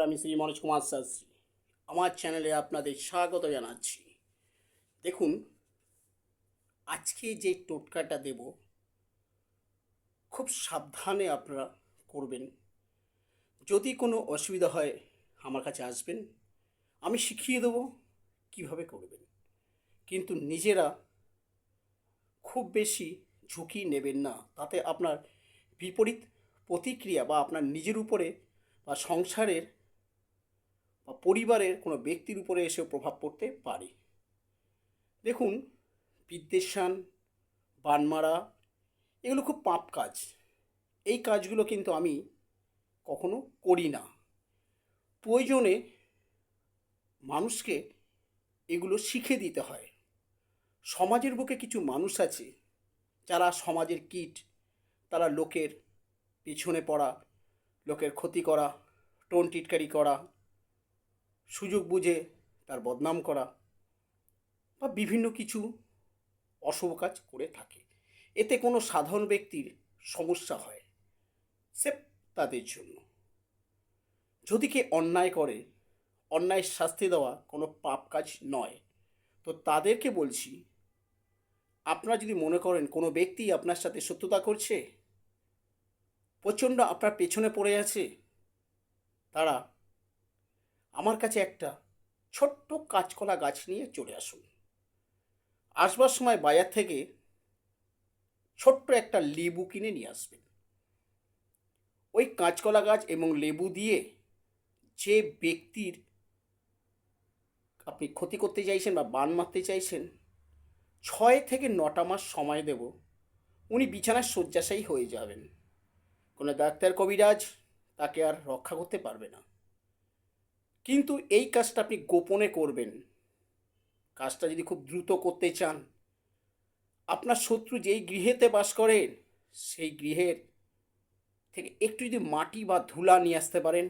আমি শ্রী মনোজ কুমার শাস্ত্রী। আমার চ্যানেলে আপনাদের স্বাগত জানাচ্ছি। দেখুন, আজকে যে টোটকাটা দেব খুব সাবধানে আপনারা করবেন। যদি কোনো অসুবিধা হয় আমার কাছে আসবেন, আমি শিখিয়ে দেবো কিভাবে করবেন। কিন্তু নিজেরা খুব বেশি ঝুঁকি নেবেন না, তাতে আপনার বিপরীত প্রতিক্রিয়া বা আপনার নিজের উপরে বা সংসারের বা পরিবারের কোনো ব্যক্তির উপরে এসেও প্রভাব পড়তে পারে। দেখুন, বিদ্বেষান, বান মারা এগুলো খুব পাপ কাজ। এই কাজগুলো কিন্তু আমি কখনো করি না। প্রয়োজনে মানুষকে এগুলো শিখে দিতে হয়। সমাজের বুকে কিছু মানুষ আছে যারা সমাজের কীট। তারা লোকের পিছনে পড়া, লোকের ক্ষতি করা, টোন টিটকারি করা, সুযোগ বুঝে তার বদনাম করা বা বিভিন্ন কিছু অশুভ কাজ করে থাকে। এতে কোনো সাধারণ ব্যক্তির সমস্যা হয়, সে তাদের জন্য। যদি কে অন্যায় করে, অন্যায়ের শাস্তি দেওয়া কোনো পাপ কাজ নয়। তো তাদেরকে বলছি, আপনারা যদি মনে করেন কোনো ব্যক্তি আপনার সাথে শত্রুতা করছে, প্রচণ্ড আপনার পেছনে পড়ে আছে, তারা আমার কাছে একটা ছোট্ট কাঁচকলা গাছ নিয়ে চলে আসুন। আসবার সময় বাজার থেকে ছোট্ট একটা লেবু কিনে নিয়ে আসবেন। ওই কাঁচকলা গাছ এবং লেবু দিয়ে যে ব্যক্তির আপনি ক্ষতি করতে চাইছেন বা বান মারতে চাইছেন, 6 থেকে 9টা মাস সময় দেব, উনি বিছানায় শয্যাশায়ী হয়ে যাবেন। কোনো ডাক্তার কবিরাজ তাকে আর রক্ষা করতে পারবে না। কিন্তু এই কাজটা আপনি গোপনে করবেন। কাজটা যদি খুব দ্রুত করতে চান, আপনার শত্রু যেই গৃহেতে বাস করেন সেই গৃহের থেকে একটু যদি মাটি বা ধুলা নিয়ে আসতে পারেন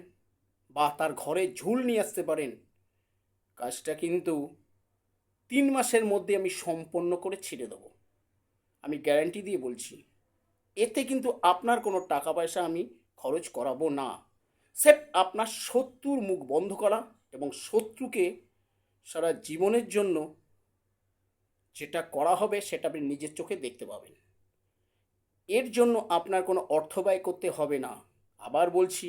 বা তার ঘরে ঝুল নিয়ে আসতে পারেন, কাজটা কিন্তু 3 মাসের মধ্যে আমি সম্পন্ন করে ছেড়ে দেবো। আমি গ্যারান্টি দিয়ে বলছি। এতে কিন্তু আপনার কোনো টাকা পয়সা আমি খরচ করাবো না। স্রেফ আপনার শত্রুর মুখ বন্ধ করা এবং শত্রুকে সারা জীবনের জন্য যেটা করা হবে সেটা আপনি নিজের চোখে দেখতে পাবেন। এর জন্য আপনার কোনো অর্থ ব্যয় করতে হবে না। আবার বলছি,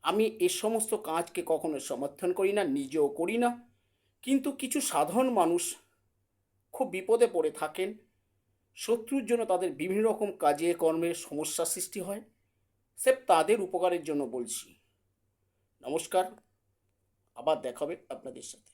আমি এ সমস্ত কাজকে কখনো সমর্থন করি না, নিজেও করি না। কিন্তু কিছু সাধারণ মানুষ খুব বিপদে পড়ে থাকেন, শত্রুর জন্য তাদের বিভিন্ন রকম কাজে কর্মের সমস্যা সৃষ্টি হয়, স্রেফ তাদের উপকারের জন্য বলছি। নমস্কার, আবার দেখা হবে আপনাদের সাথে।